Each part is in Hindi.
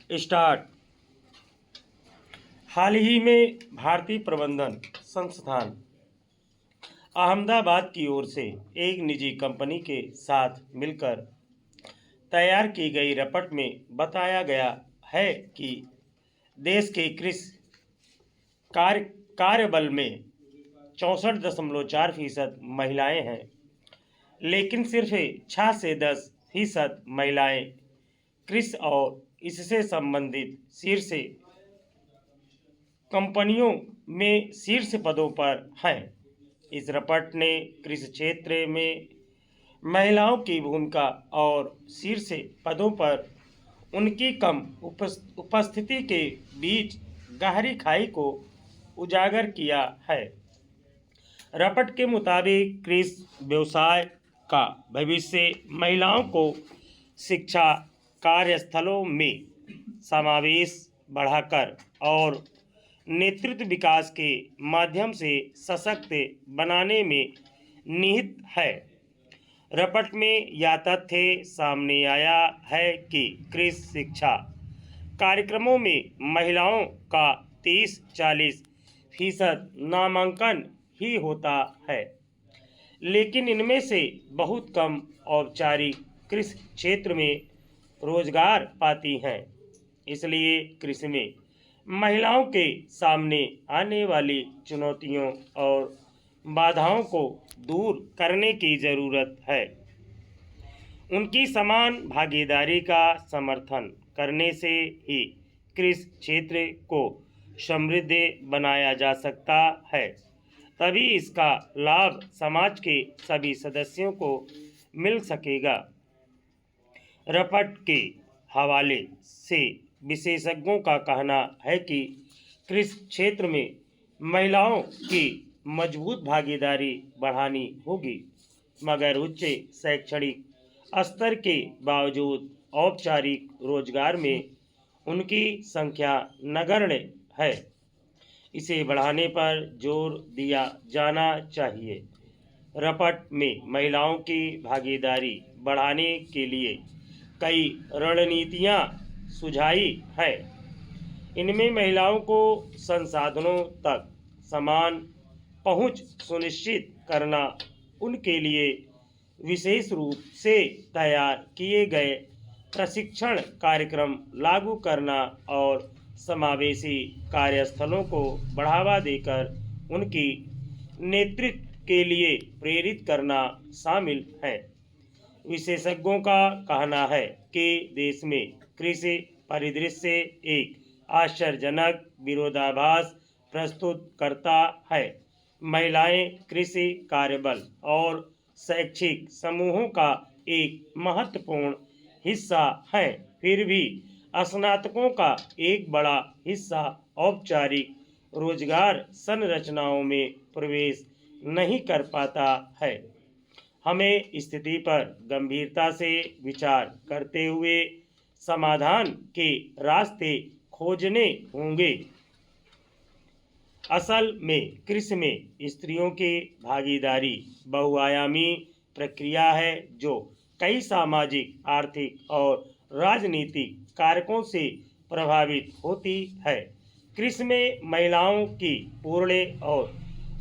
स्टार्ट। हाल ही में भारतीय प्रबंधन संस्थान अहमदाबाद की ओर से एक निजी कंपनी के साथ मिलकर तैयार की गई रिपोर्ट में बताया गया है कि देश के कृषि कार्यबल में 64.4% महिलाएं हैं, लेकिन सिर्फ 6 से 10% महिलाएं कृषि और इससे संबंधित शीर्ष कंपनियों में शीर्ष पदों पर हैं। इस रिपोर्ट ने कृषि क्षेत्र में महिलाओं की भूमिका और शीर्ष पदों पर उनकी कम उपस्थिति के बीच गहरी खाई को उजागर किया है। रिपोर्ट के मुताबिक कृषि व्यवसाय का भविष्य महिलाओं को शिक्षा, कार्यस्थलों में समावेश बढ़ाकर और नेतृत्व विकास के माध्यम से सशक्त बनाने में निहित है। रिपोर्ट में यह तथ्य सामने आया है कि कृषि शिक्षा कार्यक्रमों में महिलाओं का 30-40% नामांकन ही होता है, लेकिन इनमें से बहुत कम औपचारिक कृषि क्षेत्र में रोजगार पाती हैं। इसलिए कृषि में महिलाओं के सामने आने वाली चुनौतियों और बाधाओं को दूर करने की ज़रूरत है। उनकी समान भागीदारी का समर्थन करने से ही कृषि क्षेत्र को समृद्ध बनाया जा सकता है। तभी इसका लाभ समाज के सभी सदस्यों को मिल सकेगा। रिपोर्ट के हवाले से विशेषज्ञों का कहना है कि कृषि क्षेत्र में महिलाओं की मजबूत भागीदारी बढ़ानी होगी, मगर उच्च शैक्षणिक स्तर के बावजूद औपचारिक रोजगार में उनकी संख्या नगण्य है। इसे बढ़ाने पर जोर दिया जाना चाहिए। रिपोर्ट में महिलाओं की भागीदारी बढ़ाने के लिए कई रणनीतियां सुझाई हैं। इनमें महिलाओं को संसाधनों तक समान पहुंच सुनिश्चित करना, उनके लिए विशेष रूप से तैयार किए गए प्रशिक्षण कार्यक्रम लागू करना और समावेशी कार्यस्थलों को बढ़ावा देकर उनकी नेतृत्व के लिए प्रेरित करना शामिल है। विशेषज्ञों का कहना है कि देश में कृषि परिदृश्य एक आश्चर्यजनक विरोधाभास प्रस्तुत करता है। महिलाएं कृषि कार्यबल और शैक्षिक समूहों का एक महत्वपूर्ण हिस्सा हैं, फिर भी स्नातकों का एक बड़ा हिस्सा औपचारिक रोजगार संरचनाओं में प्रवेश नहीं कर पाता है। हमें स्थिति पर गंभीरता से विचार करते हुए समाधान के रास्ते खोजने होंगे। असल में कृषि में स्त्रियों की भागीदारी बहुआयामी प्रक्रिया है, जो कई सामाजिक, आर्थिक और राजनीतिक कारकों से प्रभावित होती है। कृषि में महिलाओं की पूर्ण और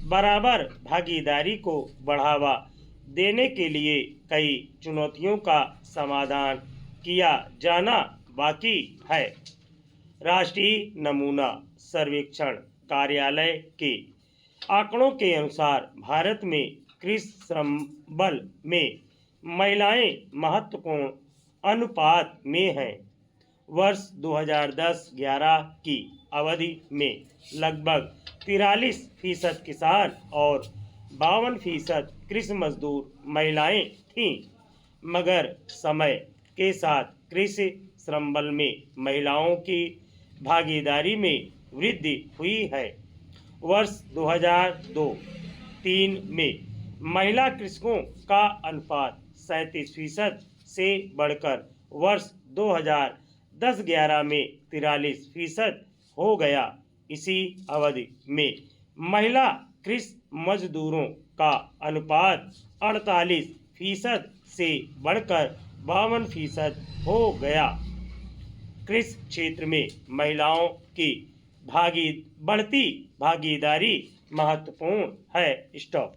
बराबर भागीदारी को बढ़ावा देने के लिए कई चुनौतियों का समाधान किया जाना बाकी है। राष्ट्रीय नमूना सर्वेक्षण कार्यालय के आंकड़ों के अनुसार भारत में कृषि श्रम बल में महिलाएं महत्वपूर्ण अनुपात में हैं। वर्ष 2010-11 की अवधि में लगभग 43% किसान और 52% कृषि मजदूर महिलाएं थीं, मगर समय के साथ कृषि श्रम बल में महिलाओं की भागीदारी में वृद्धि हुई है। वर्ष 2002-03 में महिला कृषकों का अनुपात 37% से बढ़कर वर्ष 2010-11 में 43% हो गया। इसी अवधि में महिला कृषि मजदूरों का अनुपात 48% से बढ़कर 52% हो गया। कृषि क्षेत्र में महिलाओं की बढ़ती भागीदारी महत्वपूर्ण है। स्टॉप।